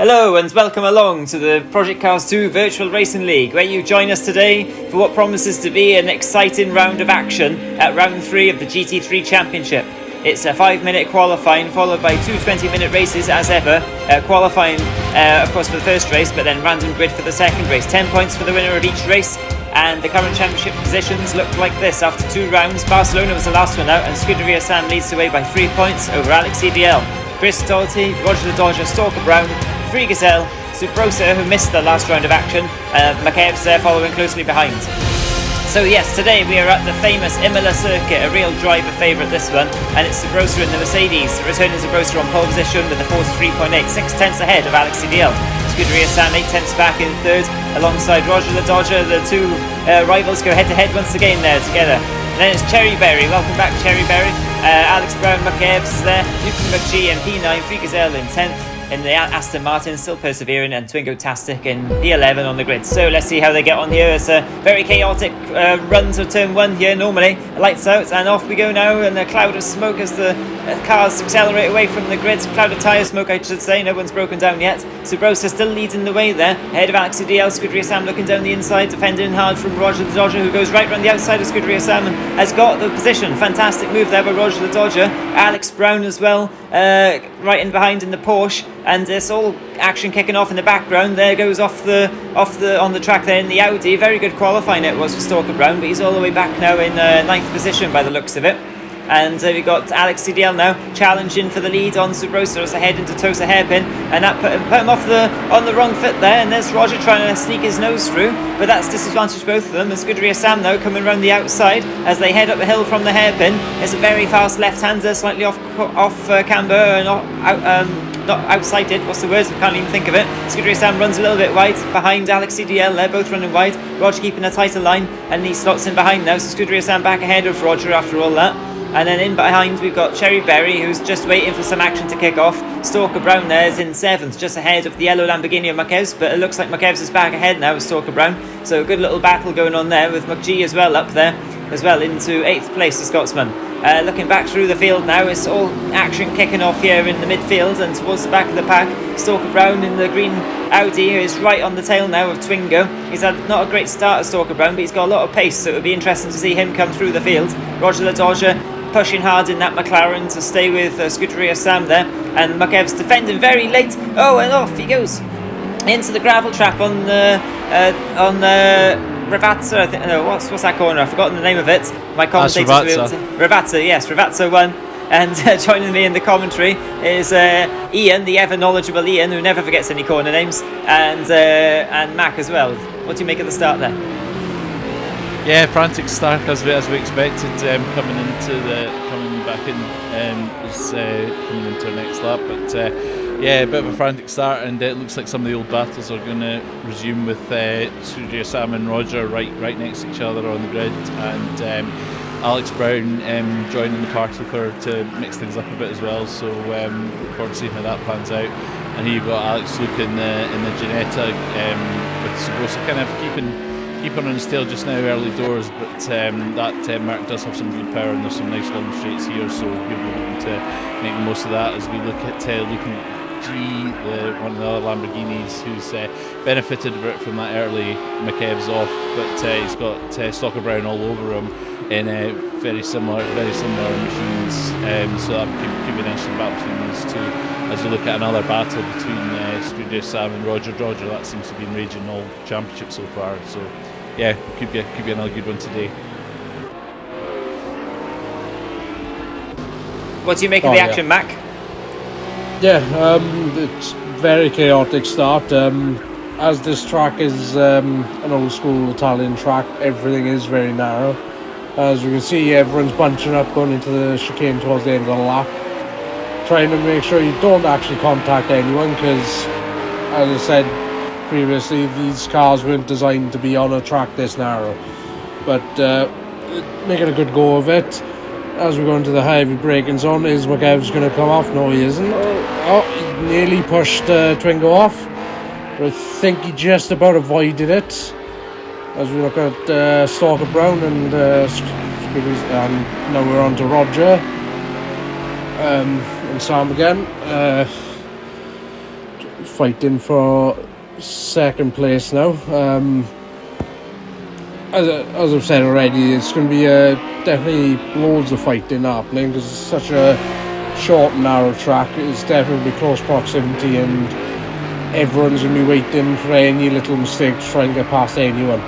Hello and welcome along to the Project Cars 2 Virtual Racing League, where you join us today for what promises to be an exciting round of action at round 3 of the GT3 Championship. It's a 5-minute qualifying followed by two 20-minute races as ever. Qualifying of course for the first race, but then random grid for the second race. 10 points for the winner of each race, and the current championship positions look like this after 2 rounds. Barcelona was the last one out, and Scuderiasam leads the way by 3 points over alexcdl. Chris Dalty, Roger the Dodger, Stalker Brown, Free Gazelle, Subrosa, who missed the last round of action, Makev's there following closely behind. So yes, today we are at the famous Imola circuit, a real driver favourite this one, and it's Subrosa in the Mercedes, returning Subrosa on pole position with a 43.8, 6 tenths ahead of alexcdl. Scuderiasam 8 tenths back in third, alongside Roger the Dodger. The two rivals go head to head once again there together. And then it's Cherry Berry, welcome back Cherry Berry. Alex Brown, Makev's there, Newton McGee and P9, Free Gazelle in 10th. In the Aston Martin, still persevering, and Twingo Tastic in P11 on the grid. So let's see how they get on here. It's a very chaotic run to turn 1 here normally. Lights out and off we go now, and a cloud of smoke as the cars accelerate away from the grid. Cloud of tyre smoke, I should say. No one's broken down yet. Subrosa still leading the way there, ahead of alexcdl. Scuderiasam looking down the inside, defending hard from Roger the Dodger, who goes right round the outside of Scuderiasam and has got the position. Fantastic move there by Roger the Dodger. Alex Brown as well, right in behind in the Porsche. And it's all action kicking off in the background. There goes on the track there in the Audi. Very good qualifying it was for Stalker Brown, but he's all the way back now in 9th position by the looks of it. And we've got alexcdl now challenging for the lead on Subrosa as they head into Tosa Hairpin, and that put him off on the wrong foot there. And there's Roger trying to sneak his nose through, but that's disadvantaged both of them. And Scuderiasam now coming around the outside as they head up the hill from the hairpin. It's a very fast left-hander, slightly off camber and not outsighted. What's the word? I can't even think of it. Scuderiasam runs a little bit wide behind alexcdl. They're both running wide. Roger keeping a tighter line, and he slots in behind now. So Scuderiasam back ahead of Roger after all that. And then in behind we've got Cherry Berry, who's just waiting for some action to kick off. Stalker Brown there is in 7th, just ahead of the yellow Lamborghini of Makev's, but it looks like Makev's is back ahead now with Stalker Brown. So a good little battle going on there with McGee as well up there, as well into 8th place, the Scotsman. Looking back through the field now, it's all action kicking off here in the midfield and towards the back of the pack. Stalker Brown in the green Audi, who is right on the tail now of Twingo. He's had not a great start as Stalker Brown, but he's got a lot of pace, so it would be interesting to see him come through the field. Roger the Dodger pushing hard in that McLaren to stay with Scuderiasam there, and Makev's defending very late. Oh, and off he goes into the gravel trap on Ravazza. I think. No, what's that corner? I've forgotten the name of it. My commentators will be able to. Ravazza, yes, Ravazza won. And joining me in the commentary is Ian, the ever knowledgeable Ian, who never forgets any corner names, and Mac as well. What do you make of the start there? Yeah, frantic start as we expected, coming back in, coming into our next lap. But yeah, a bit of a frantic start, and it looks like some of the old battles are going to resume with Scuderiasam and Roger right next to each other on the grid, and Alex Brown joining the party to mix things up a bit as well. So look forward to seeing how that pans out. And here you've got Alex Luke in the Ginetta, with Subrosa kind of keeping on his tail just now early doors, but that Mark does have some good power, and there's some nice long straights here, so we'll be able to make the most of that as we look at Luke G, one of the other Lamborghinis, who's benefited a bit from that early Makev's off, but he's got Stalker Brown all over him in very similar machines, so that could be an interesting battle between these two as we look at another battle between Scuderiasam and Roger Dodger. That seems to be raging all championship so far, so yeah, could be another good one today. What do you make of the action, Mac? Yeah, it's very chaotic start. As this track is an old school Italian track, everything is very narrow. As you can see, everyone's bunching up going into the chicane towards the end of the lap, trying to make sure you don't actually contact anyone, because as I said previously, these cars weren't designed to be on a track this narrow, but making a good go of it. As we go into the heavy braking zone, is Makev's going to come off? No, he isn't. Oh, he nearly pushed Twingo off, but I think he just about avoided it. As we look at Stalker Brown and now we're on to Roger and Sam again. fighting for second place now. As I've said already, it's going to be definitely loads of fighting happening because it's such a short and narrow track. It's definitely close proximity, and everyone's going to be waiting for any little mistake to try and get past anyone.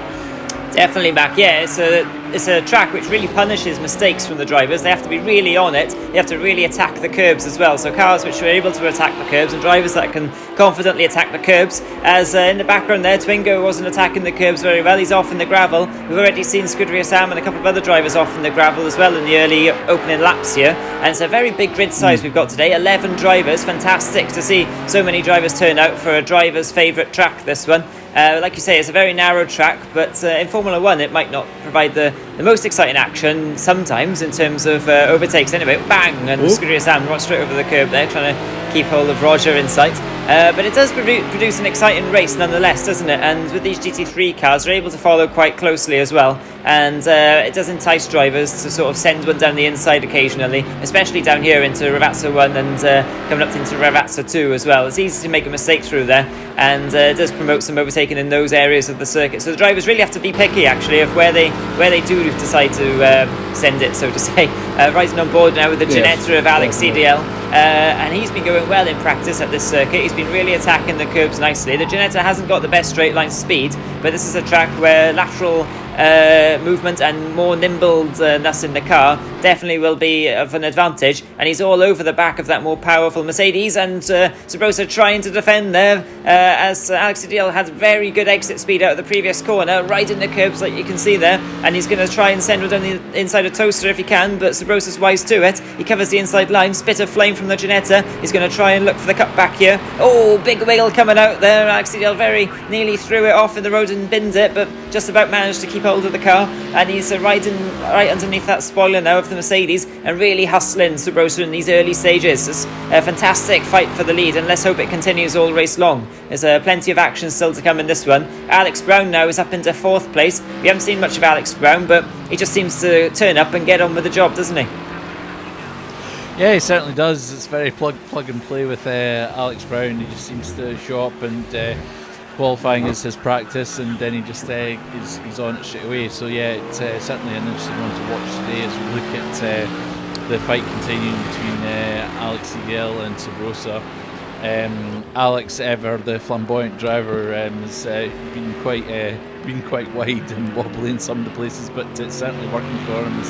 Definitely, Mac. Yeah, it's a track which really punishes mistakes from the drivers. They have to be really on it. They have to really attack the curbs as well. So cars which are able to attack the curbs and drivers that can confidently attack the curbs. As in the background there, Twingo wasn't attacking the curbs very well. He's off in the gravel. We've already seen scuderiasam and a couple of other drivers off in the gravel as well in the early opening laps here. And it's a very big grid size we've got today. 11 drivers. Fantastic to see so many drivers turn out for a driver's favourite track, this one. Like you say, it's a very narrow track, but in Formula 1 it might not provide the most exciting action sometimes in terms of overtakes. Anyway, bang! And scuderiasam right straight over the curb there, trying to keep hold of Roger in sight. But it does produce an exciting race nonetheless, doesn't it? And with these GT3 cars, they're able to follow quite closely as well. And it does entice drivers to sort of send one down the inside occasionally, especially down here into Ravazza 1 and coming up into Ravazza 2 as well. It's easy to make a mistake through there, and it does promote some overtaking in those areas of the circuit. So the drivers really have to be picky, actually, of where they do decide to send it, so to say. Rising on board now with the Ginetta of alexcdl. And he's been going well in practice at this circuit. He's been really attacking the curbs nicely. The Ginetta hasn't got the best straight line speed, but this is a track where lateral movement and more nimbleness in the car definitely will be of an advantage, and he's all over the back of that more powerful Mercedes, and Sabrosa trying to defend there as alexcdl had very good exit speed out of the previous corner, right in the curbs like you can see there, and he's going to try and send it on the inside of Toaster if he can, but Sabrosa's wise to it. He covers the inside line, spit of flame from the Ginetta. He's going to try and look for the cut back here. Oh, big wheel coming out there. alexcdl very nearly threw it off in the road and binned it, but just about managed to keep hold of the car, and he's riding right underneath that spoiler now of the Mercedes and really hustling Sabrosa in these early stages. It's a fantastic fight for the lead, and let's hope it continues all race long. There's plenty of action still to come in this one. Alex Brown now is up into 4th place. We haven't seen much of Alex Brown, but he just seems to turn up and get on with the job, doesn't he? Yeah, he certainly does. It's very plug and play with Alex Brown. He just seems to show up, and qualifying is his practice, and then he just he's on it straight away. So yeah, it's certainly an interesting one to watch today as we look at the fight continuing between alexcdl and Sabrosa. Alex, ever the flamboyant driver, has been quite wide and wobbly in some of the places, but it's certainly working for him. You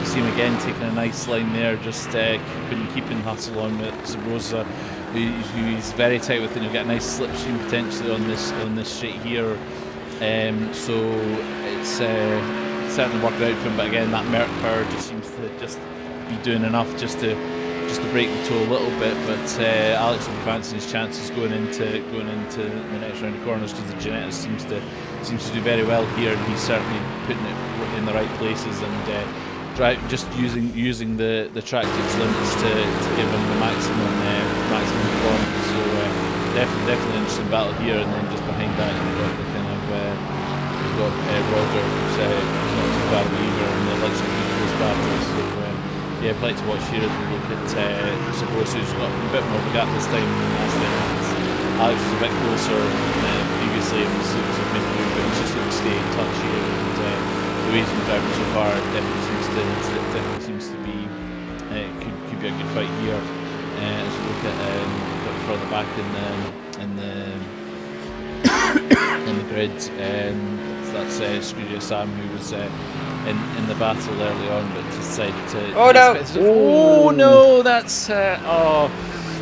see him again taking a nice line there, just keeping hustle on with Sabrosa, who's very tight with it. You'll get a nice slipstream potentially on this straight here. So it's certainly working out for him. But again, that Merc power just seems to just be doing enough just to break the toe a little bit. But Alex will be fancying his chances going into the next round of corners, because the Ginetta seems to do very well here, and he's certainly putting it in the right places and just using the track to its limits to give him the maximum performance. So definitely interesting battle here, and then just behind that you've got the kind of Roger, who's not too far away either, and the likes of those battles. So yeah, plenty to watch here as we look at Sabrosa, who's got a bit more of a gap this time than last time. Alex was a bit closer previously, it was a big move, but he's just looking to stay in touch here, and the way he's been driving so far definitely seems to be could be a good fight here. As we look at a bit further back in the grid, that's scuderiasam, who was in the battle early on, but decided to. Oh no! That's that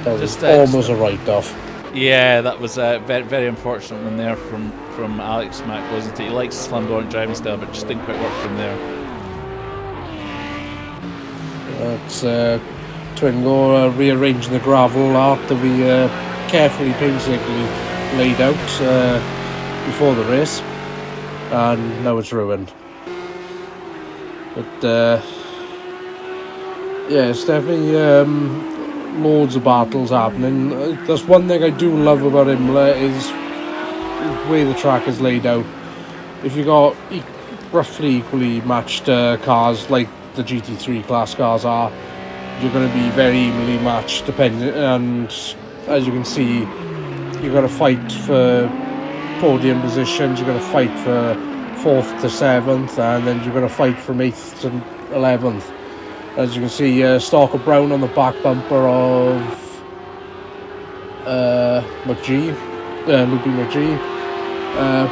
was almost a write-off. Yeah, that was a very, very unfortunate one there from Alex Mack, wasn't it? He likes his flamboyant driving style, but just didn't quite work from there. It's Twingo rearranging the gravel after we carefully, painstakingly laid out before the race, and now it's ruined. But yeah, it's definitely loads of battles happening. That's one thing I do love about Imola, is the way the track is laid out. If you got roughly equally matched cars like the GT3 class cars are, you're going to be very evenly matched, depending. And as you can see, you've got to fight for podium positions. You've got to fight for 4th to 7th, and then you've got to fight from 8th to 11th. As you can see, Stalker Brown on the back bumper of Loopy McGee.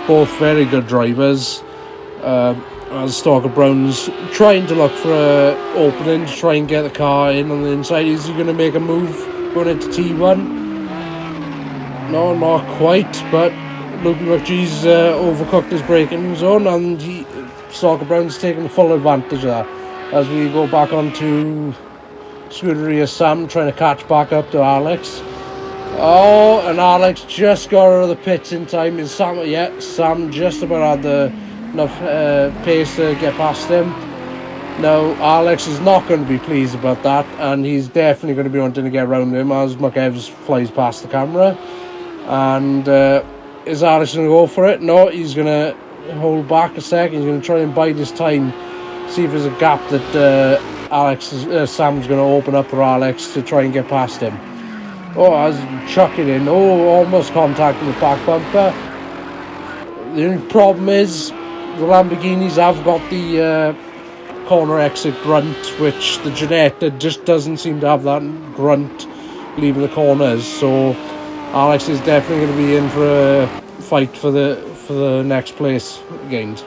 Both very good drivers. As Stalker Brown's trying to look for an opening to try and get the car in on the inside. Is he going to make a move going into T1? No, not quite, but Loopy McGee's overcooked his braking zone, and Stalker Brown's taking full advantage of that. As we go back onto scuderiasam, trying to catch back up to Alex. Oh, and Alex just got out of the pits in time. Is Sam? Yeah, Sam just about had enough pace to get past him. Now, Alex is not going to be pleased about that, and he's definitely going to be wanting to get around him as McEvs flies past the camera. And is Alex going to go for it? No, he's going to hold back a second. He's going to try and bide his time, see if there's a gap that Sam's going to open up for Alex to try and get past him. Oh, I was chucking in. Oh, almost contacting the back bumper. The only problem is the Lamborghinis have got the corner exit grunt, which the Ginetta just doesn't seem to have that grunt leaving the corners. So Alex is definitely going to be in for a fight for the next place gained.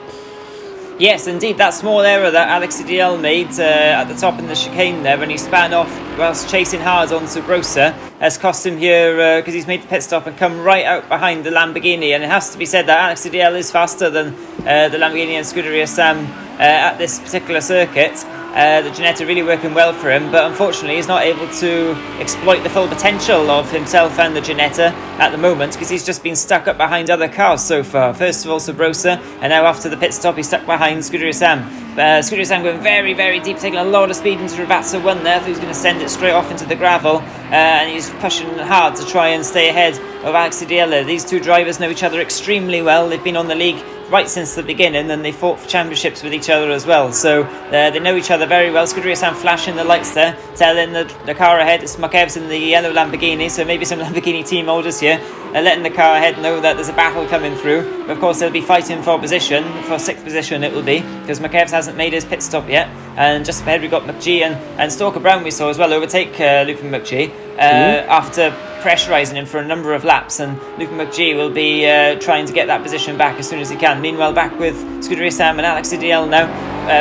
Yes, indeed, that small error that alexcdl made at the top in the chicane there when he span off whilst chasing hard on Subrosa has cost him here because he's made the pit stop and come right out behind the Lamborghini. And it has to be said that alexcdl is faster than the Lamborghini and scuderiasam at this particular circuit. The Ginetta really working well for him, but unfortunately he's not able to exploit the full potential of himself and the Ginetta at the moment because he's just been stuck up behind other cars so far. First of all Subrosa, and now after the pit stop he's stuck behind scuderiasam. Scuderiasam going very, very deep, taking a lot of speed into Ravazza 1 there, so he's going to send it straight off into the gravel, and he's pushing hard to try and stay ahead of alexcdl. These two drivers know each other extremely well. They've been on the league right since the beginning, and they fought for championships with each other as well, so they know each other very well. Scuderiasam flashing the lights there, telling the car ahead it's McEvs in the yellow Lamborghini, so maybe some Lamborghini team holders here letting the car ahead know that there's a battle coming through. But of course they'll be fighting for position, for 6th position it will be, because McEvs hasn't made his pit stop yet. And just ahead we've got McGee and Stalker Brown we saw as well overtake Loopy McGee after pressurising him for a number of laps, and Loopy McGee will be trying to get that position back as soon as he can. Meanwhile, back with scuderiasam and alexcdl now,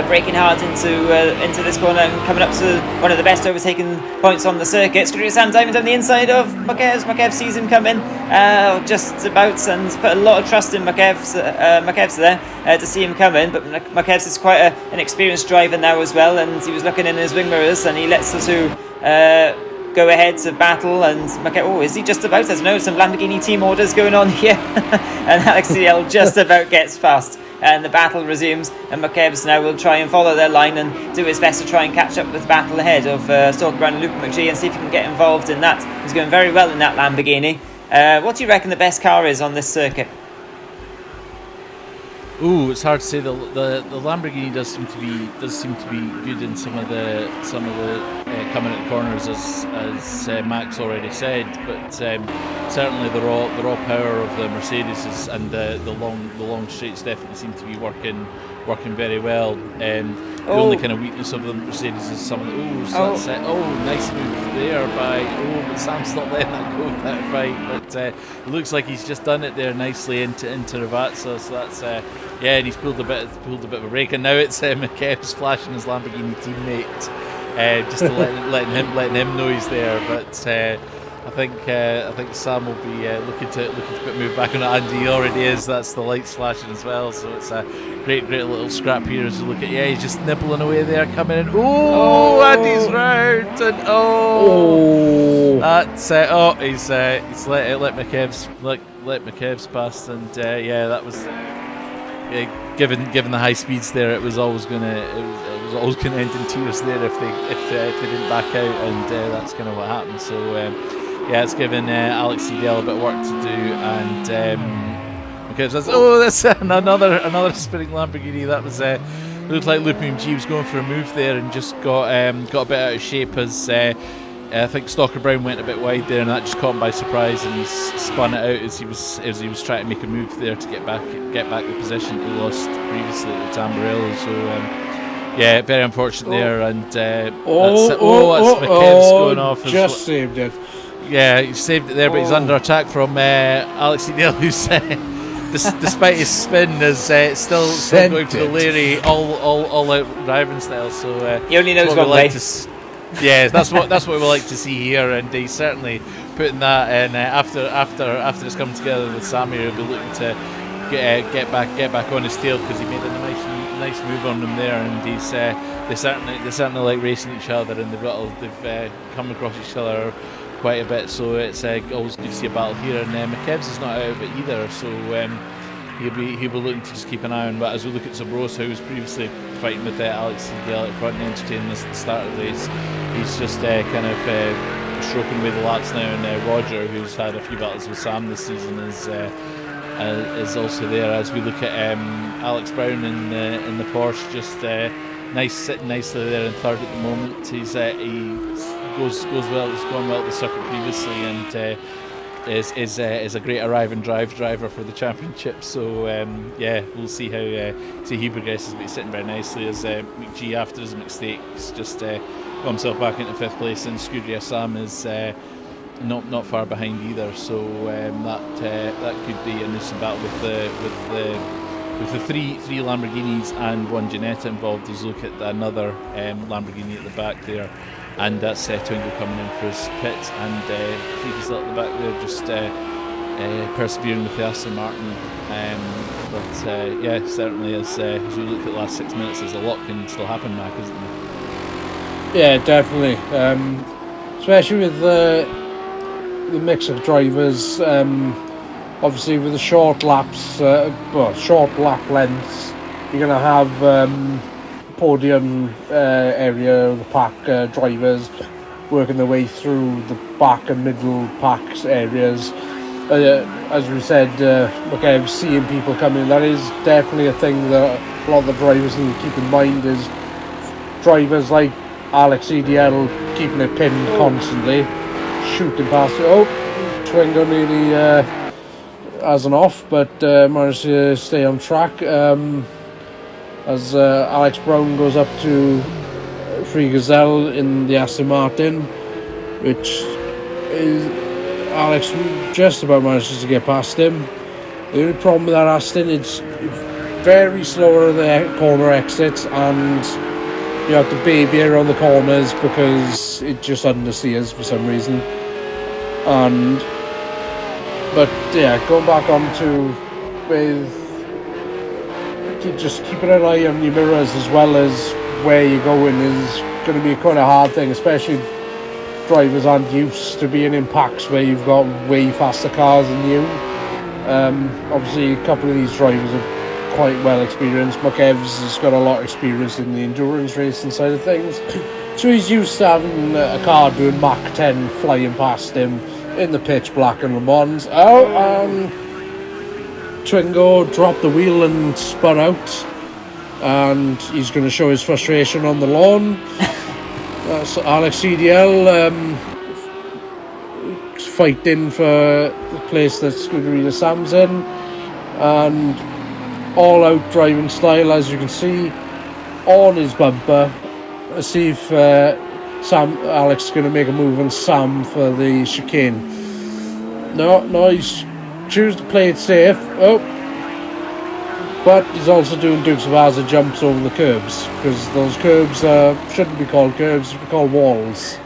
braking hard into this corner and coming up to one of the best overtaking points on the circuit. Scuderiasam diving down the inside of McEvs. McEvs sees him coming just about and put a lot of trust in McEvs there to see him coming, but McEvs is quite an experienced driver now as well, and he was looking in his wing mirrors and he lets the two go ahead to battle. And is he just about? I don't know, some Lamborghini team orders going on here. And alexcdl just about gets past, and the battle resumes, and McEvs now will try and follow their line and do his best to try and catch up with the battle ahead of Stalker Brown and Loopy McGee and see if he can get involved in that. He's going very well in that Lamborghini. What do you reckon the best car is on this circuit? Ooh, it's hard to say. The Lamborghini does seem to be good in some of the coming at the corners, as Max already said. But certainly the raw power of the Mercedes and the long straights definitely seem to be working very well. The only kind of weakness of the Mercedes is some of the nice move there but Sam's not letting that go that fight. But it looks like he's just done it there nicely into Ravazza. So that's and he's pulled a bit of a break, and now it's McEvs flashing his Lamborghini teammate just to letting him know he's there. But I think Sam will be looking to move back on it, and he already is. That's the lights flashing as well, so it's a great little scrap here as you look at. He's just nibbling away there, coming in. And he's round, and he's let McEvs past, and that was given the high speeds there, it was always going to end in tears there if they didn't back out, and that's kind of what happened. So. It's given alexcdl a bit of work to do, and McEvs says, that's another spinning Lamborghini. That was looked like Loopy McGee was going for a move there and just got a bit out of shape as I think Stalker Brown went a bit wide there, and that just caught him by surprise, and he spun it out as he was trying to make a move there to get back the position he lost previously at the Tamburello. So yeah, very unfortunate there, and that's McKev's going off. Just saved it. Yeah, he saved it there, but he's under attack from alexcdl, who's despite his spin, is still going for the Larry all out driving style. So he only knows one way. Yeah, that's what we like to see here, and he's certainly putting that in. After it's come together with Sammy, he'll be looking to get back on his tail, because he made a nice move on him there, and they certainly like racing each other, and they've come across each other quite a bit. So it's always good to see a battle here, and McKev's is not out of it either. So he'll be looking to just keep an eye on. But as we look at Zabrosa, who was previously fighting with alexcdl at front and entertaining us at the start of the race, he's just kind of stroking away the laps now, and Roger, who's had a few battles with Sam this season, is also there. As we look at Alex Brown in the Porsche, just sitting nicely there in third at the moment. He goes well. He's gone well at the circuit previously, and is a great arrive and drive driver for the championship. So yeah, we'll see how he progresses. But he's sitting very nicely as McG, after his mistakes, just got himself back into fifth place, and scuderiasam is not far behind either. So that could be a nice battle with the three Lamborghinis and one Ginetta involved. As look at another Lamborghini at the back there. And that's Twingo coming in for his pit, and Freaky's at the back there, just persevering with the Aston Martin. But yeah, certainly as we look at the last 6 minutes, there's a lot can still happen, Mac, isn't there? Yeah, definitely. Especially with the mix of drivers. Obviously, with the short laps, short lap lengths, you're going to have podium area of the pack drivers working their way through the back and middle packs areas. As we said, McKev, seeing people coming, that is definitely a thing that a lot of the drivers need to keep in mind, is drivers like alexcdl keeping it pinned constantly, shooting past it. Oh, Twingo nearly has an off, but managed to stay on track. As Alex Brown goes up to Free Gazelle in the Aston Martin, which is Alex just about manages to get past him. The only problem with that Aston, it's very slow at the corner exits, and you have to baby around the corners because it just understeers for some reason. But yeah, going back onto with just keeping an eye on your mirrors as well as where you're going is going to be quite a hard thing, especially if drivers aren't used to being in packs where you've got way faster cars than you. Obviously, a couple of these drivers are quite well experienced. McEvs has got a lot of experience in the endurance racing side of things, so he's used to having a car doing Mach 10 flying past him in the pitch black and Le Mans. Twingo dropped the wheel and spun out, and he's going to show his frustration on the lawn. That's alexcdl fighting for the place that scuderiasam's in, and all out driving style, as you can see on his bumper. Let's see if Alex is going to make a move on Sam for the chicane. No, he's choose to play it safe. But he's also doing Dukes of Hazzard jumps over the curbs, because those curbs shouldn't be called curbs, should be called walls.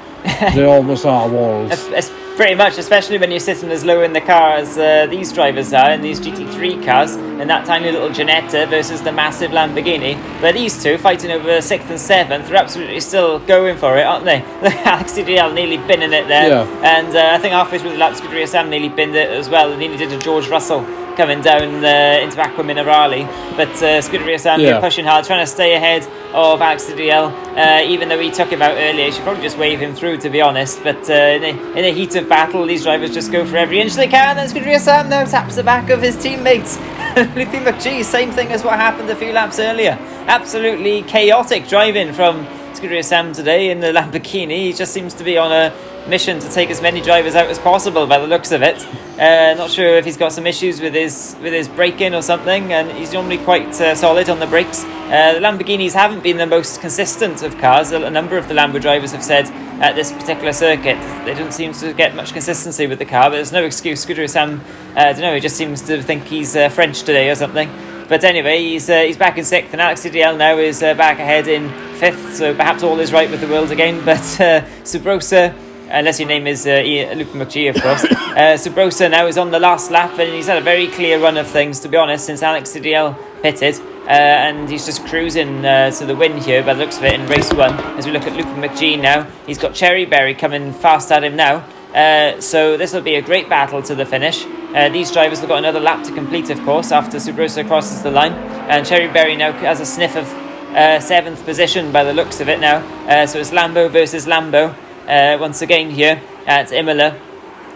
They almost are walls. It's pretty much, especially when you're sitting as low in the car as these drivers are in these GT3 cars, and that tiny little Ginetta versus the massive Lamborghini. But these two fighting over 6th and 7th are absolutely still going for it, aren't they? alexcdl nearly binning it there, yeah. And I think halfway through the lap, scuderiasamam nearly binned it as well, and nearly did a George Russell coming down into Aqua Minerale. But scuderiasamam pushing hard, trying to stay ahead of alexcdl, even though he took him out earlier. You should probably just wave him through, to be honest. But in a heat of battle, these drivers just go for every inch they can, and scuderiasamam now taps the back of his teammates. Lucy McGee, same thing as what happened a few laps earlier. Absolutely chaotic driving from scuderiasamam today in the Lamborghini. He just seems to be on a mission to take as many drivers out as possible by the looks of it. Not sure if he's got some issues with his braking or something, and he's normally quite solid on the brakes. The Lamborghinis haven't been the most consistent of cars. A number of the Lambo drivers have said at this particular circuit they don't seem to get much consistency with the car, but there's no excuse. Scuderiasam, I don't know, he just seems to think he's French today or something. But anyway, he's back in 6th, and alexcdl now is back ahead in 5th, so perhaps all is right with the world again. But Subrosa, unless your name is Luke McGee, of course. Subrosa now is on the last lap, and he's had a very clear run of things, to be honest, since alexcdl pitted. And he's just cruising to the win here by the looks of it in race 1. As we look at Luke McGee now, he's got Cherry Berry coming fast at him now. So this will be a great battle to the finish. These drivers have got another lap to complete, of course, after Subrosa crosses the line. And Cherry Berry now has a sniff of 7th position by the looks of it now. So it's Lambo versus Lambo once again here at Imola.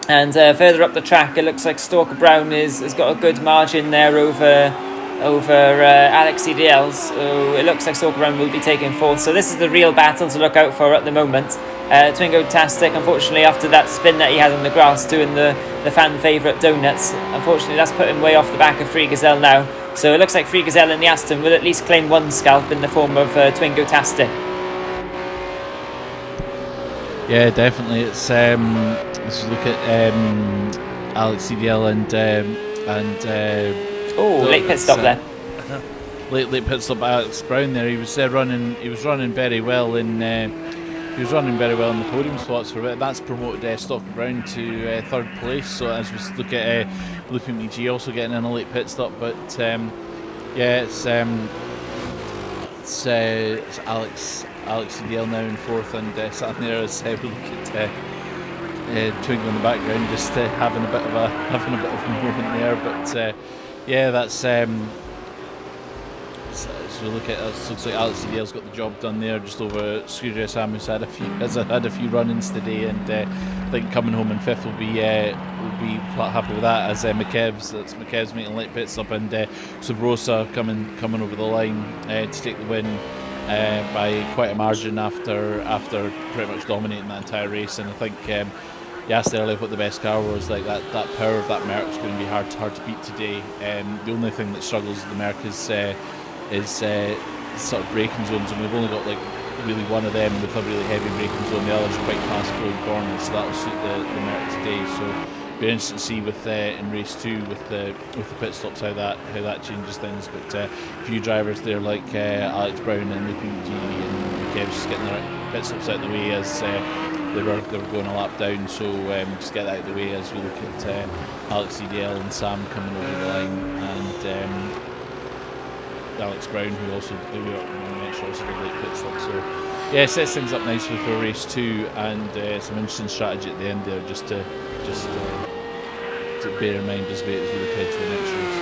And further up the track, it looks like Stalker Brown has got a good margin there over alexcdl, so it looks like Stalker Brown will be taking 4th. So this is the real battle to look out for at the moment. Twingo-tastic, unfortunately, after that spin that he had on the grass doing the fan favourite donuts, unfortunately that's put him way off the back of Free Gazelle now. So it looks like Free Gazelle in the Aston will at least claim one scalp in the form of Twingo-tastic. Yeah, definitely. It's let's look at alexcdl and late pit stop there. Late pit stop by Alex Brown there. He was running very well in the podium slots for a bit. That's promoted Stalker Brown to 3rd place. So as we look at Luke McGee also getting in a late pit stop, but it's alexcdl now in 4th, and sat there as we look at Twingo in the background, just having a bit of a moment there. But that's so we look at it, looks like alexcdl's got the job done there, just over scuderiasam, who's had a few run-ins today, and I think coming home in 5th will be quite happy with that, as McKev's making a late pit stop, and Subrosa coming over the line to take the win by quite a margin after pretty much dominating that entire race. And I think you asked earlier what the best car was. Like that power of that Merc is going to be hard to beat today. The only thing that struggles with the Merc is sort of braking zones, and we've only got like really one of them with a really heavy braking zone. The others are quite fast flowing corners, so that'll suit the Merc today. So it'll be interesting to see with in race 2 with the pit stops how that changes things. But a few drivers there like Alex Brown and Luke McGee and Kev's just getting their pit stops out of the way as they were going a lap down. So just get that out of the way as we look at alexcdl and Sam coming over the line, and Alex Brown, who also did a late pit stop. So yeah, sets things up nicely for race 2, and some interesting strategy at the end there, just to bear in mind as we look ahead to the next race.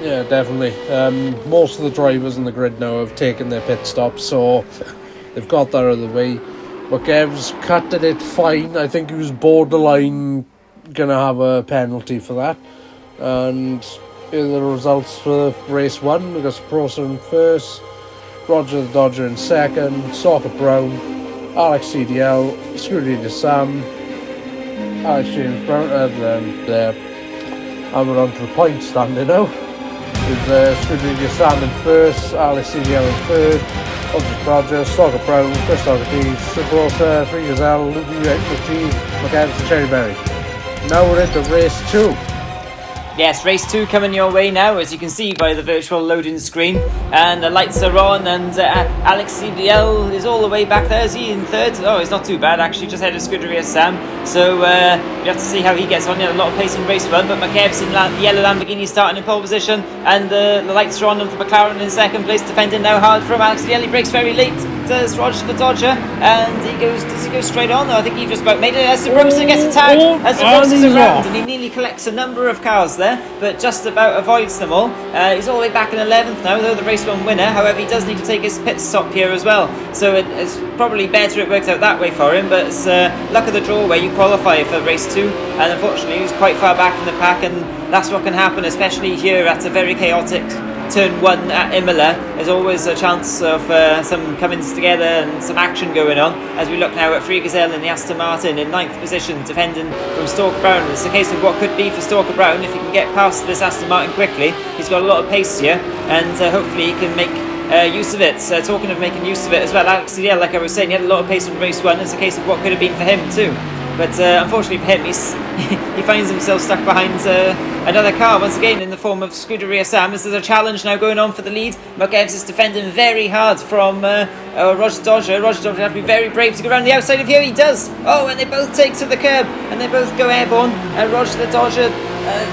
Yeah, definitely. Most of the drivers in the grid now have taken their pit stops, so they've got that out of the way. McKev's cut it fine. I think he was borderline going to have a penalty for that. And in the results for race 1, we got Subrosa in 1st, Roger the Dodger in 2nd, Stalker Brown, alexcdl, scuderiasam, Alex James Brown, there. And we're on to the point standing now. With scuderiasam in 1st, alexcdl in 3rd, Roger, Stalker Brown, Chris Ortiz, Subrosa, Free Gazelle, Luke McGee, McKev's and Cherry Berry. Now we're into race 2. Yes, race 2 coming your way now, as you can see by the virtual loading screen, and the lights are on, and alexcdl is all the way back there. Is he in 3rd? Oh, he's not too bad actually, just ahead of scuderiasam. So we have to see how he gets on. He had a lot of pace in race 1, but McKev's in the yellow Lamborghini starting in pole position, and the lights are on for McLaren in 2nd place, defending now hard from alexcdl. He breaks very late, does Roger the Dodger, and does he go straight on? No, I think he just about made it. As Subrosa gets a tag, as Subrosa's around, and he nearly collects a number of cars there, but just about avoids them all. He's all the way back in 11th now, though the race 1 winner. However, he does need to take his pit stop here as well, so it's probably better it works out that way for him, but it's luck of the draw where you qualify for race 2, and unfortunately he was quite far back in the pack, and that's what can happen, especially here at a very chaotic turn 1 at Imola. There's always a chance of some comings together and some action going on, as we look now at Free Gazelle in the Aston Martin in 9th position, defending from Stalker Brown. It's a case of what could be for Stalker Brown if he can get past this Aston Martin quickly. He's got a lot of pace here, and hopefully he can make use of it. Talking of making use of it as well, alexcdl, like I was saying, he had a lot of pace in race 1. It's a case of what could have been for him too. But unfortunately for him, he finds himself stuck behind another car once again in the form of scuderiasam. This is a challenge now going on for the lead. Mokevs is defending very hard from Roger Dodger. Roger Dodger has to be very brave to go around the outside of here. He does. Oh, and they both take to the curb and they both go airborne. And Roger the Dodger,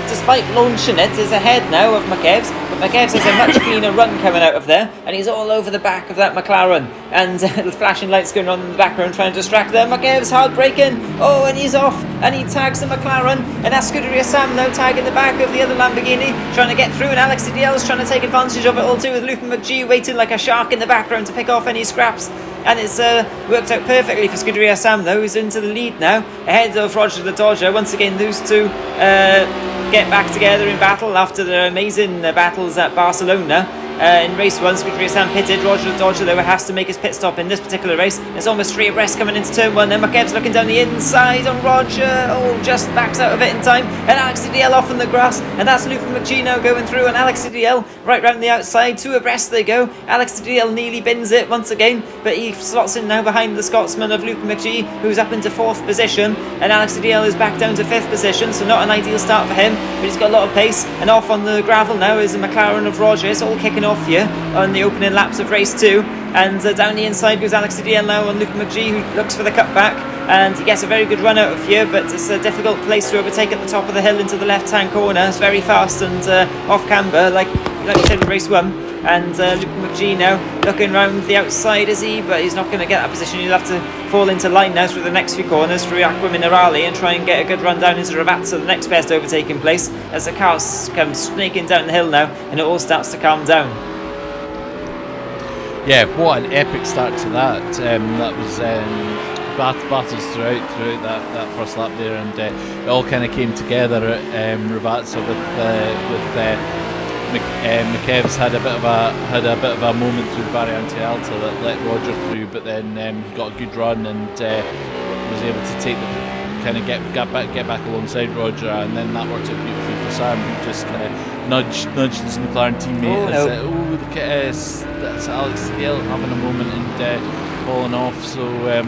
despite launching it, is ahead now of Mokevs. But Mokevs has a much cleaner run coming out of there, and he's all over the back of that McLaren. And the flashing lights going on in the background trying to distract them. Mokevs hard braking. Oh, and he's off, and he tags the McLaren, and that's scuderiasam now tagging the back of the other Lamborghini, trying to get through, and alexcdl is trying to take advantage of it all too, with Lupin McGee waiting like a shark in the background to pick off any scraps. And it's worked out perfectly for scuderiasam though, who's into the lead now, ahead of Roger the Dodger. Once again, those two get back together in battle after their amazing battles at Barcelona. In race 1, scuderiasam pitted. Roger the Dodger though has to make his pit stop in this particular race. There's almost 3 abreast coming into turn 1. Then Mokevs looking down the inside on Roger. Oh, just backs out of it in time. And alexcdl off on the grass. And that's Lupin McGee now going through. And alexcdl right round the outside. 2 abreast they go. alexcdl nearly bins it once again. But he slots in now behind the Scotsman of Lupin McGee, who's up into 4th position. And alexcdl is back down to 5th position. So not an ideal start for him. But he's got a lot of pace. And off on the gravel now is the McLaren of Roger. It's all kicking off here on the opening laps of race 2, and down the inside goes alexcdl now on Lupin McGee, who looks for the cutback, and he gets a very good run out of here, but it's a difficult place to overtake at the top of the hill into the left hand corner. It's very fast and off camber, like we said in race 1. And Lupin McGee now looking round the outside, is he? But he's not going to get that position. He'll have to fall into line now through the next few corners through Aqua Minerale and try and get a good run down into Ravazza, the next best overtaking place, as the cars come snaking down the hill now and it all starts to calm down. Yeah, what an epic start to that. That was battles throughout that first lap there, and it all kind of came together at Ravazza with Mokevs had a bit of a moment through Variante Alta that let Roger through, but then he got a good run and was able to take get back alongside Roger, and then that worked out beautifully for Sam, who just kind of nudged his McLaren teammate. Look at that's alexcdl having a moment and falling off. So a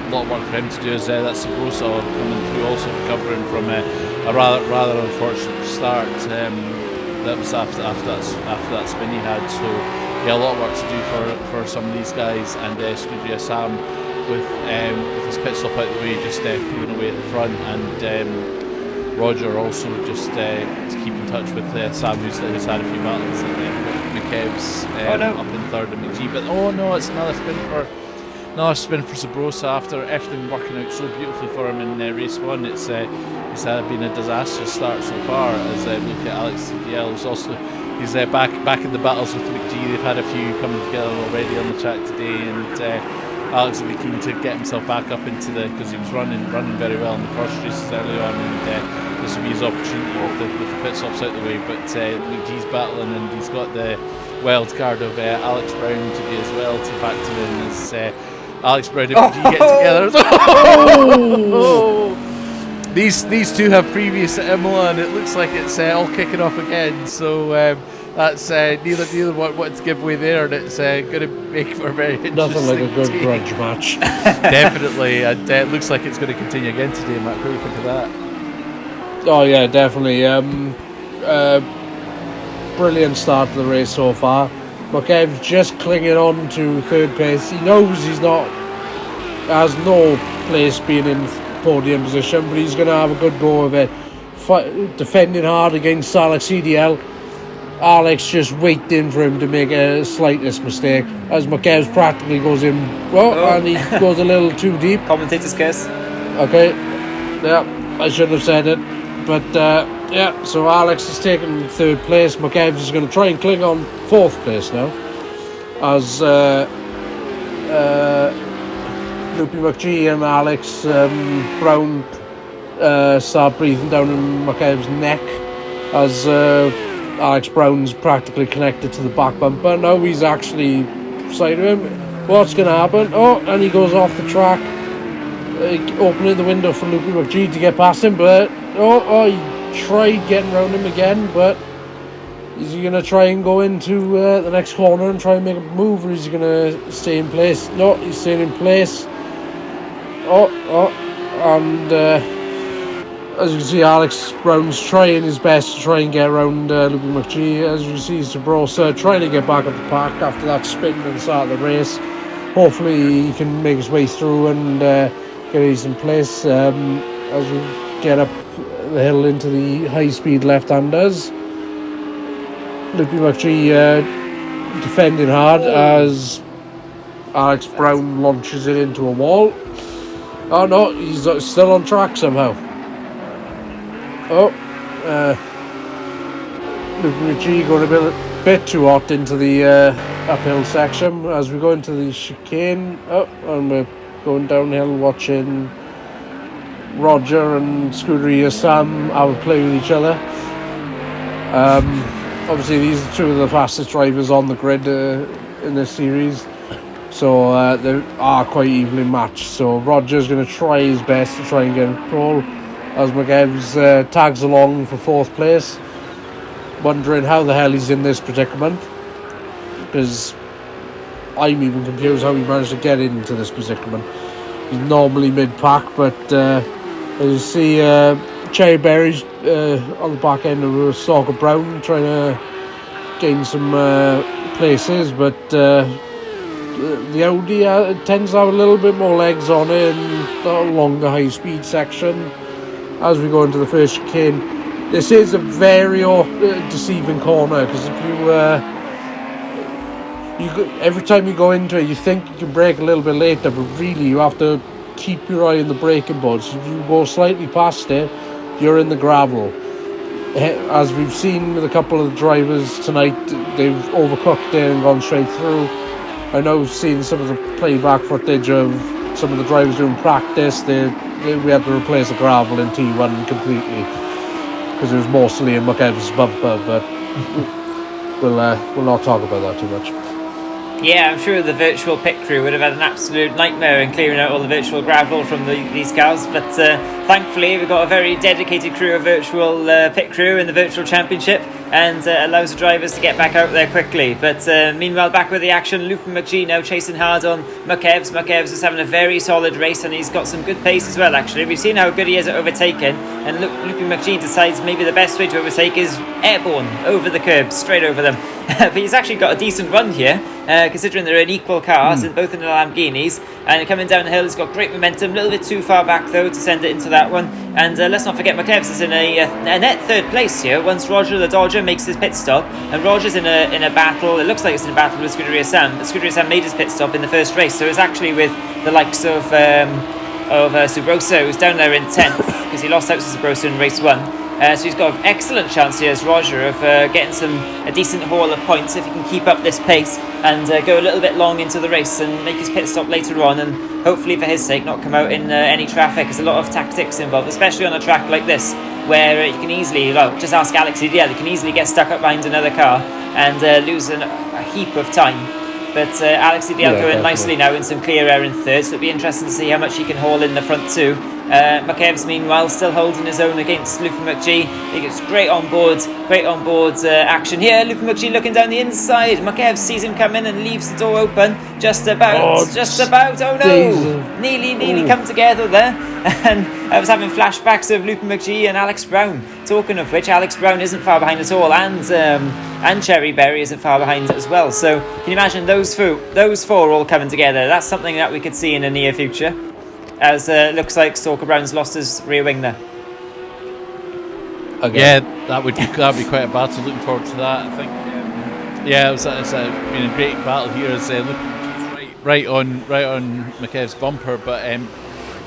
lot of work for him to do. As that's Sabrosa coming through, also recovering from a rather unfortunate start. That was after that spin he had. So yeah, a lot of work to do for some of these guys, and scuderiasam with his pit stop out the way, just pulling away at the front, and Roger also just to keep in touch with Sam, who's had a few battles, and then Mokevs up in 3rd and McGee. But it's another spin for Sabrosa after everything working out so beautifully for him in race 1. It's been a disastrous start so far. As look at alexcdl, he's back in the battles with McGee. They've had a few coming together already on the track today, and Alex will be keen to get himself back up into because he was running very well in the first races early on, and this will be his opportunity with the pit stops out the way. But McGee's battling, and he's got the wild card of Alex Brown to be as well to factor in as Alex Brown and McGee get together. These two have previous at Imola, and it looks like it's all kicking off again. So that's neither what to give away there, and it's going to make for a very interesting nothing like a good grudge match. Definitely, and it looks like it's going to continue again today. Matt, what do you think of that? Oh yeah, definitely. Brilliant start to the race so far. Mokevs just clinging on to 3rd place. He knows has no place being in podium position, but he's going to have a good go of it. Defending hard against alexcdl. Alex just waiting for him to make a slightest mistake, as Mokevs practically goes in, and he goes a little too deep. Commentator's curse. Okay, yeah, I shouldn't have said it, but so Alex is taking 3rd place. Mokevs is going to try and cling on 4th place now, as Lupin McGee and Alex Brown start breathing down in Mokevs' neck, as Alex Brown's practically connected to the back bumper. Now he's actually side of him. What's going to happen? Oh, and he goes off the track, opening the window for Loopy McGee to get past him, but he tried getting around him again, but is he going to try and go into the next corner and try and make a move, or is he going to stay in place? No, he's staying in place. And as you can see, Alex Brown's trying his best to try and get around Loopy McGee. As you can see, Sabrosa trying to get back at the pack after that spin at the start of the race. Hopefully he can make his way through and get his in place as we get up the hill into the high-speed left-handers. Loopy McGee defending hard as Alex Brown launches it into a wall. Oh no, he's still on track somehow. Loopy McGee going a bit too hot into the uphill section as we go into the chicane. And we're going downhill watching Roger and scuderiasam have a play with each other. Obviously these are two of the fastest drivers on the grid in this series, so they are quite evenly matched. So Roger's going to try his best to try and get in control as McEvs tags along for 4th place, wondering how the hell he's in this predicament, because I'm even confused how he managed to get into this predicament. He's normally mid-pack, but as you see, Cherry Berry's on the back end of Stalker Brown trying to gain some places, but the Audi tends to have a little bit more legs on it and a longer high-speed section. As we go into the first chicane, this is a very deceiving corner, because if every time you go into it, you think you can brake a little bit later, but really you have to keep your eye on the braking board. So if you go slightly past it, you're in the gravel. As we've seen with a couple of the drivers tonight, they've overcooked it and gone straight through. I know seeing some of the playback footage of some of the drivers doing practice, we had to replace the gravel in T1 completely because it was mostly a McEvs bumper, but we'll not talk about that too much. Yeah, I'm sure the virtual pit crew would have had an absolute nightmare in clearing out all the virtual gravel from these cars, but thankfully we've got a very dedicated crew of virtual pit crew in the virtual championship, and allows the drivers to get back out there quickly. But meanwhile, back with the action, Loopy McGee now chasing hard on McEvs. McEvs is having a very solid race, and he's got some good pace as well, actually. We've seen how good he is at overtaking, and Loopy McGee decides maybe the best way to overtake is airborne, over the curbs, straight over them. But he's actually got a decent run here, considering they're in equal cars, both in the Lamborghinis, and coming down the hill, he's got great momentum, a little bit too far back though to send it into that one. And let's not forget McEvs is in a net 3rd place here once Roger the Dodger makes his pit stop, and Roger's in a battle. It looks like it's in a battle with scuderiasam, but scuderiasam made his pit stop in the first race, so it's actually with the likes of Subrosa, who's down there in 10th because he lost out to Subrosa in race 1. So he's got an excellent chance here as Roger of getting a decent haul of points if he can keep up this pace and go a little bit long into the race and make his pit stop later on, and hopefully for his sake not come out in any traffic. There's a lot of tactics involved, especially on a track like this where you can easily, just ask alexcdl, you can easily get stuck up behind another car and lose a heap of time. But alexcdl going definitely nicely now in some clear air in 3rd, so it'll be interesting to see how much he can haul in the front too. McEvs meanwhile still holding his own against Loopy McGee. He gets great on board action here. Loopy McGee looking down the inside. McEvs sees him come in and leaves the door open just about. Oh no, nearly come together there. And I was having flashbacks of Loopy McGee and Alex Brown. Talking of which, Alex Brown isn't far behind at all, and Cherry Berry isn't far behind as well. So can you imagine those four all coming together? That's something that we could see in the near future, as looks like Stalker Brown's lost his rear wing there. Again. Yeah, that'd be quite a battle. Looking forward to that, I think. It's been a great battle here. As right on McEv's bumper, but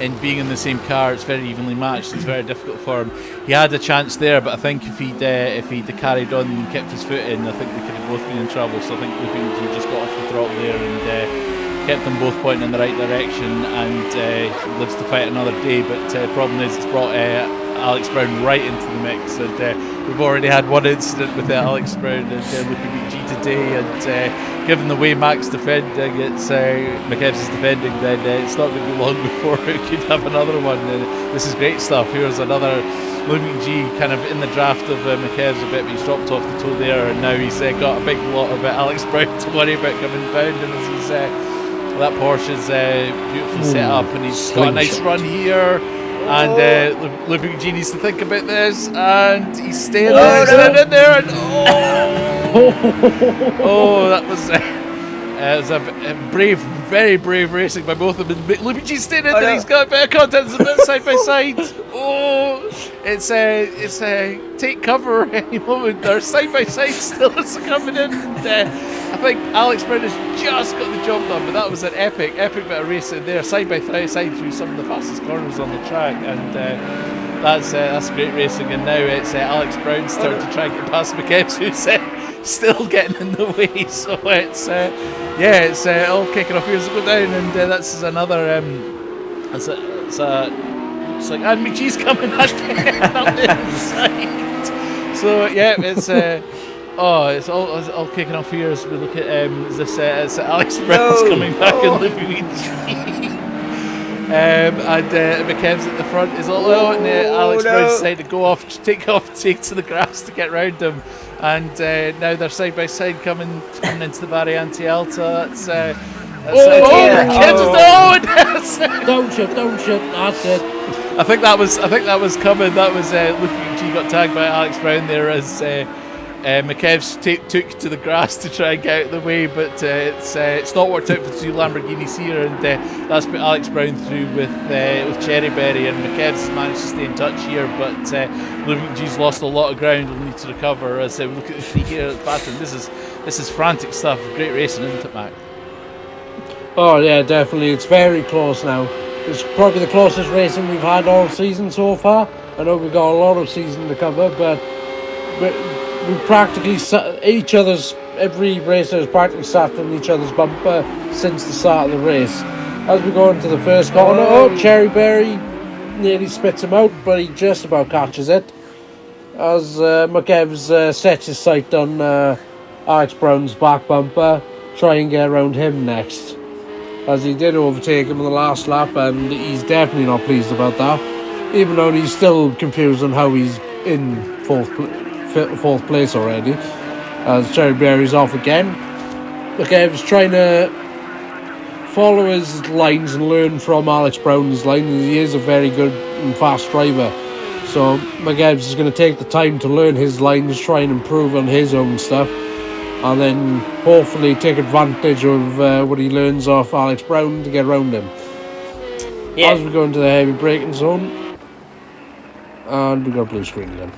in being in the same car, it's very evenly matched. It's very difficult for him. He had a chance there, but I think if he'd carried on and kept his foot in, I think they could have both been in trouble. So I think he just got off the throttle there and kept them both pointing in the right direction, and lives to fight another day. But the problem is it's brought Alex Brown right into the mix, and we've already had one incident with Alex Brown and Loopy G today, and given the way Mac's defending, McKev's is defending, then it's not going to be long before we could have another one. This is great stuff. Here's another Loopy G kind of in the draft of McKev's a bit, but he's dropped off the toe there, and now he's got a big lot of Alex Brown to worry about coming down, and as he's that Porsche is beautifully set up, and he's got a nice run here. And Looping G needs to think about this, and he's staying there, he's staying in there, and that was it was a brave, very brave racing by both of them. Looping G's staying in there, he's got a bit of content, it's a bit side by side. It's take cover any moment. They're side by side still as they're coming in. And, I think Alex Brown has just got the job done, but that was an epic bit of racing there, side by side through some of the fastest corners on the track, and that's great racing. And now it's Alex Brown's turn to try and get past McKebbs, who's still getting in the way. So it's all kicking off here as we go down, and that's another looks like and McGee's coming again on the inside. So yeah, it's it's all kicking off here as we look at it's Alex Brown's coming back and Luigi. And McKev's at the front is all out, and Alex Brown's decided to go off, take to the grass to get round him, and now they're side by side coming into the Variante Alta. Don't shoot, that's it. I think that was coming. That was Luigi got tagged by Alex Brown there as McKev's took to the grass to try and get out of the way, but it's not worked out for the two Lamborghinis here, and that's put Alex Brown through with Cherryberry, and McKev's managed to stay in touch here, but Luigi's lost a lot of ground. We'll need to recover as we look at the three here at the pattern. This is frantic stuff. Great racing, isn't it, Mac? Oh yeah, definitely. It's very close now. It's probably the closest racing we've had all season so far. I know we've got a lot of season to cover, but we practically every racer has practically sat in each other's bumper since the start of the race. As we go into the first corner, Cherryberry nearly spits him out, but he just about catches it. As McKev's sets his sight on Alex Brown's back bumper, try and get around him next. As he did overtake him in the last lap, and he's definitely not pleased about that, even though he's still confused on how he's in fourth place already. As Cherryberry's off again, McKev's trying to follow his lines and learn from Alex Brown's line. He is a very good and fast driver, so McKev's is going to take the time to learn his lines, try and improve on his own stuff, and then hopefully take advantage of what he learns off Alex Brown to get around him. Yeah. As we go into the heavy braking zone, and we got blue screen again.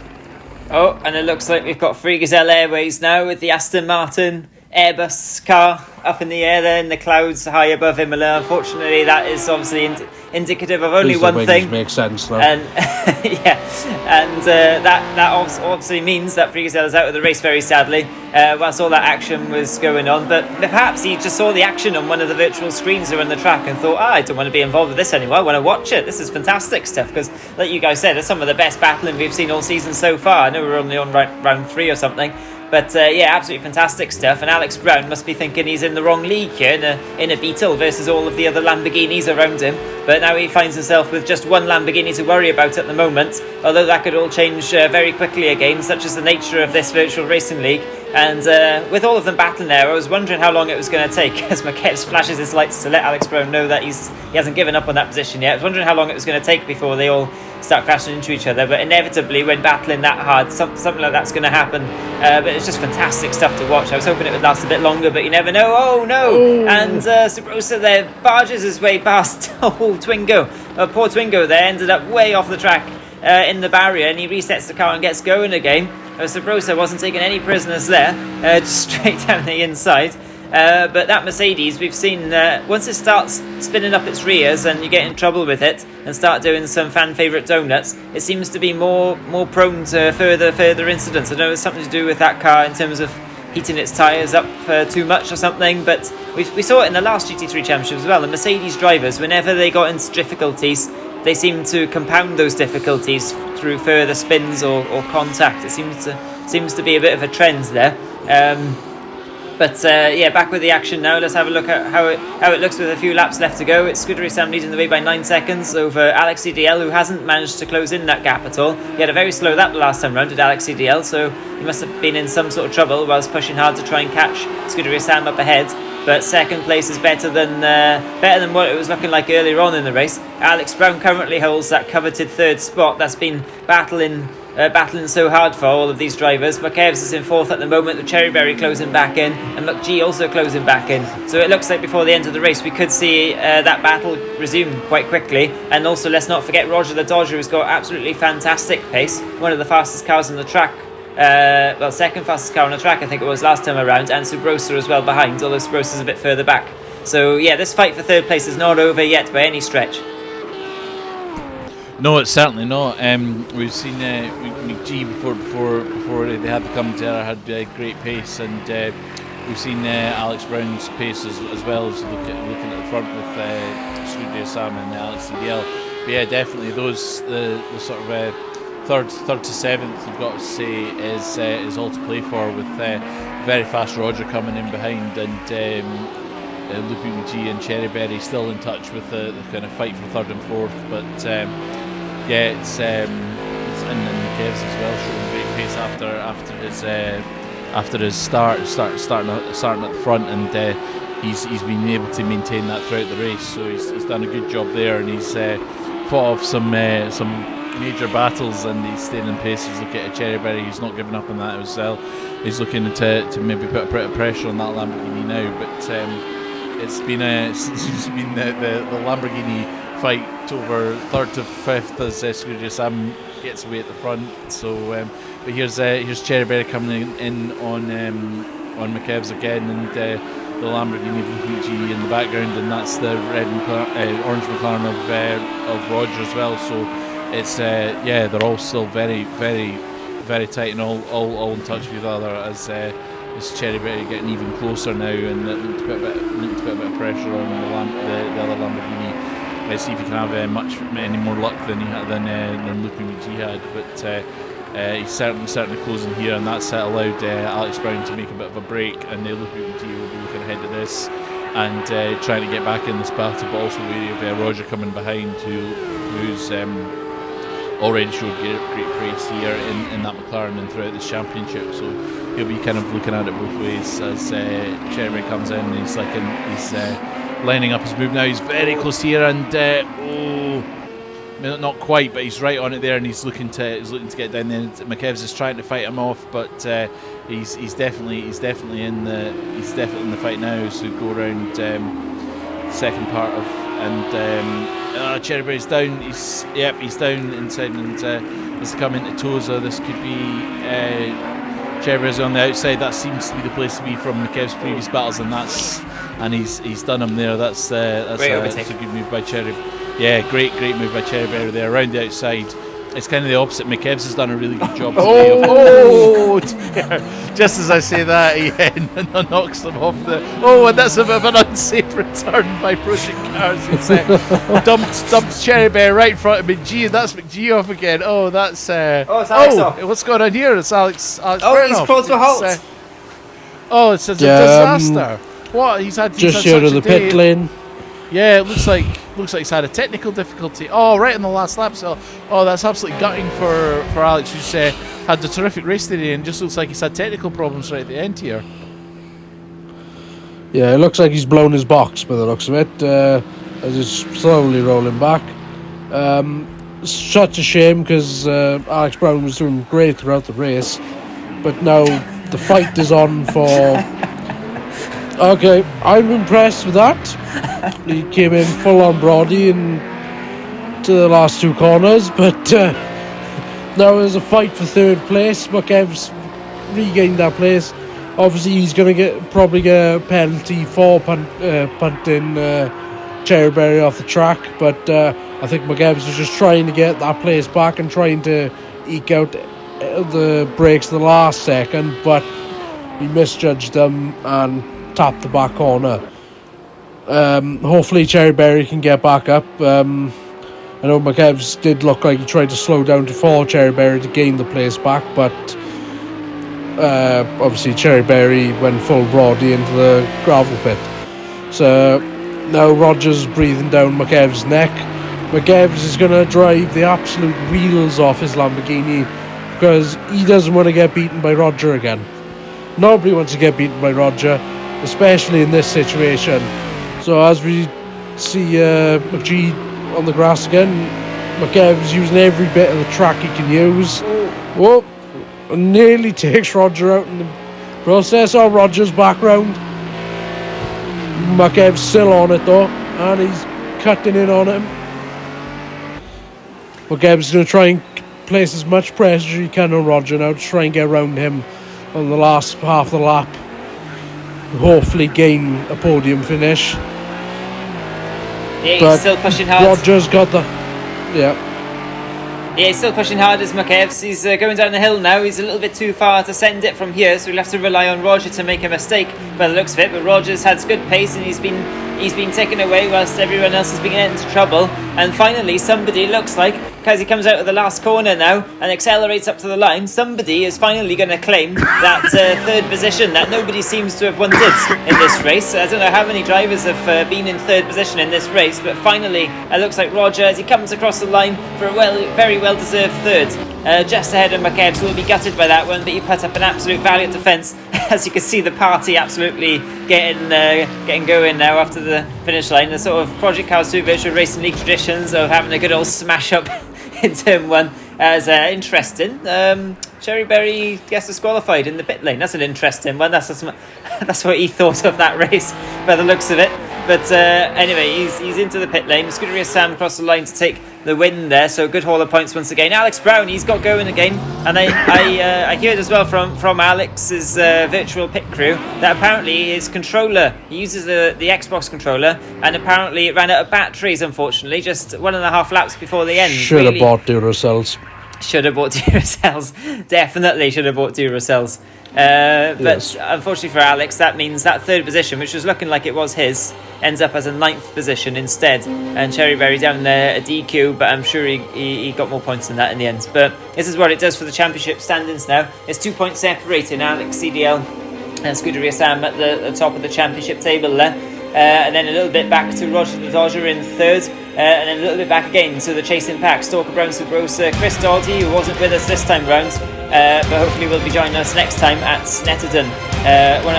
Oh, and it looks like we've got Free Gazelle Airways now with the Aston Martin Airbus car up in the air there in the clouds high above Imola. Unfortunately, that is obviously indicative of only one thing. Makes sense, though. And that obviously means that Free Gazelle is out of the race very sadly, whilst all that action was going on. But perhaps he just saw the action on one of the virtual screens around the track and thought, I don't want to be involved with this anymore. I want to watch it. This is fantastic stuff, because like you guys said, it's some of the best battling we've seen all season so far. I know we're only on round 3 or something. But absolutely fantastic stuff. And Alex Brown must be thinking he's in the wrong league here, in a Beetle versus all of the other Lamborghinis around him. But now he finds himself with just one Lamborghini to worry about at the moment. Although that could all change very quickly again, such as the nature of this virtual racing league. And with all of them battling there, I was wondering how long it was going to take as McKevs flashes his lights to let Alex Brown know that he hasn't given up on that position yet. I was wondering how long it was going to take before they all start crashing into each other, but inevitably when battling that hard, something like that's going to happen. But it's just fantastic stuff to watch. I was hoping it would last a bit longer, but you never know. Oh no! Ooh. And Subrosa there barges his way past Twingo. Poor Twingo there ended up way off the track in the barrier, and he resets the car and gets going again. Subrosa wasn't taking any prisoners there, just straight down the inside. But that Mercedes, we've seen once it starts spinning up its rears and you get in trouble with it and start doing some fan favourite donuts, it seems to be more prone to further incidents. I know it's something to do with that car in terms of heating its tyres up too much or something, but we saw it in the last GT3 Championship as well. The Mercedes drivers, whenever they got into difficulties, they seem to compound those difficulties through further spins or contact. It seems to be a bit of a trend there. But back with the action now. Let's have a look at how it looks with a few laps left to go. It's scuderiasam leading the way by 9 seconds over alexcdl, who hasn't managed to close in that gap at all. He had a very slow lap the last time round at alexcdl, so he must have been in some sort of trouble whilst pushing hard to try and catch scuderiasam up ahead. But second place is better than what it was looking like earlier on in the race. Alex Brown currently holds that coveted third spot. That's been battling so hard for all of these drivers. McKevs is in fourth at the moment, with Cherryberry closing back in, and McGee also closing back in. So it looks like before the end of the race we could see that battle resume quite quickly. And also, let's not forget Roger the Dodger, who's got absolutely fantastic pace, one of the fastest cars on the track. Second fastest car on the track I think it was last time around, and Subrosa as well behind, although Subrosa's a bit further back. So yeah, this fight for third place is not over yet by any stretch. No, it's certainly not. We've seen McGee before they had the commentary had great pace, and we've seen Alex Brown's pace as well as looking at the front with scuderiasam and alexcdl. But yeah, definitely those the sort of third to seventh, you've got to say, is all to play for, with very fast Roger coming in behind, and Loopy McGee and Cherryberry still in touch with the kind of fight for third and fourth. But it's and Kevs as well showing great pace after his starting at the front, and he's been able to maintain that throughout the race. So he's done a good job there, and he's fought off some major battles, and he's staying in pace. He's looking at Cherryberry, he's not giving up on that as well. He's looking to maybe put a bit of pressure on that Lamborghini now, but it's been the Lamborghini fight over third to fifth as scuderiasam gets away at the front. So but here's Cherryberry coming in on McKevs again, and the Lamborghini VPG in the background, and that's the red and orange McLaren of Roger as well. So it's they're all still very, very, very tight and all in touch with each other, as Cherryberry getting even closer now, and looking to put a bit of pressure on the other Lamborghini. Let's see if he can have any more luck than Loopy McGee had, but he's certainly closing here, and that's allowed Alex Brown to make a bit of a break, and Loopy McGee will be looking ahead of this and trying to get back in this battle, but also wary of Roger coming behind, who's already showed great pace here in that McLaren and throughout this championship. So he'll be kind of looking at it both ways as Cherryberry comes in, and he's lining up his move now. He's very close here, and not quite, but he's right on it there, and he's looking to get down there. McKevs is trying to fight him off, but he's definitely in the fight now. So go around second part of, and Cherryberry's down. He's down inside, and has come into Toza. This could be Cherryberry's on the outside. That seems to be the place to be from McKev's previous battles, and he's done him there. That's a good move by Cherry. Yeah, great move by Cherryberry there around the outside. It's kind of the opposite. McKevs has done a really good job today. Oh dear. Just as I say that, he knocks them off the... Oh, and that's a bit of an unsafe return by Project Cars. He's dumped Cherryberry right in front of McGee, and that's McGee off again. Oh, that's... it's Alex what's going on here? It's Alex Burnoff. He's called to a halt. It's a disaster. What? He's had out of the pit lane. Yeah, it looks like he's had a technical difficulty. Oh, right in the last lap. So, that's absolutely gutting for Alex, who's had a terrific race today, and just looks like he's had technical problems right at the end here. Yeah, it looks like he's blown his box by the looks of it, as he's slowly rolling back. Such a shame, because Alex Brown was doing great throughout the race, but now the fight is on for... Okay, I'm impressed with that. He came in full on Brody and to the last two corners, but now there's a fight for third place. McKev's regained that place. Obviously, he's going to probably get a penalty for punting Cherryberry off the track, but I think McKev's was just trying to get that place back and trying to eke out the brakes the last second, but he misjudged them and tapped the back corner. Hopefully Cherryberry can get back up. I know McEvs did look like he tried to slow down to fall Cherryberry to gain the place back, but obviously Cherryberry went full Roddy into the gravel pit. So now Rogers breathing down McEvs' neck. McEvs is going to drive the absolute wheels off his Lamborghini because he doesn't want to get beaten by Roger again. Nobody wants to get beaten by Roger, especially in this situation. So as we see McG on the grass again, McEvs using every bit of the track he can use. Whoa, nearly takes Roger out in the process. Oh, Roger's back round. McEvs still on it though, and he's cutting in on him. McEvs going to try and place as much pressure as he can on Roger now to try and get around him on the last half of the lap. Hopefully gain a podium finish. Yeah, he's still pushing hard. Roger's got the... Yeah, he's still pushing hard as McEvs. He's going down the hill now. He's a little bit too far to send it from here, so we'll have to rely on Roger to make a mistake by the looks of it. But Roger's had good pace and he's been taken away whilst everyone else has been getting into trouble. And finally, somebody looks like, as he comes out of the last corner now and accelerates up to the line, somebody is finally going to claim that third position that nobody seems to have wanted in this race. I don't know how many drivers have been in third position in this race, but finally it looks like Roger, as he comes across the line for a very well-deserved third. Just ahead of McEvs, who will be gutted by that one, but he put up an absolute valiant defence. As you can see, the party absolutely getting going now after the finish line. The sort of Project Cars 2 Virtual Racing League traditions of having a good old smash up in turn one as interesting. Cherryberry gets disqualified in the pit lane. That's an interesting one. That's what he thought of that race by the looks of it. But anyway, he's into the pit lane. Scuderiasam across the line to take the win there. So good haul of points once again. Alex Brown, he's got going again. And I heard as well from Alex's virtual pit crew that apparently his controller, he uses the Xbox controller, and apparently it ran out of batteries, unfortunately, just 1.5 laps before the end. should have bought Duracells. Should have bought Duracells. Definitely should have bought Duracells. But Yes. Unfortunately for Alex, that means that third position, which was looking like it was his, ends up as a 9th position instead. And Cherryberry down there a DQ, but I'm sure he got more points than that in the end. But this is what it does for the championship standings now. It's 2 points separating alexcdl and scuderiasam at the top of the championship table there. And then a little bit back to Roger the Dodger in third, and then a little bit back again to the chasing pack, Stalker Brown Subrosa, Chris Doughty, who wasn't with us this time round, but hopefully will be joining us next time at Snetterton.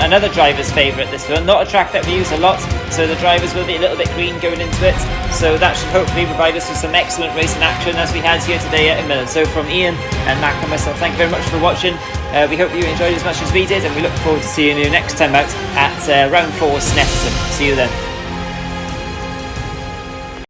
Another driver's favourite, this one, not a track that we use a lot, so the drivers will be a little bit green going into it, so that should hopefully provide us with some excellent racing action as we had here today at Imola. So from Ian and Mac and myself, thank you very much for watching. We hope you enjoyed as much as we did, and we look forward to seeing you next time out at round 4 Snetterton. See you then.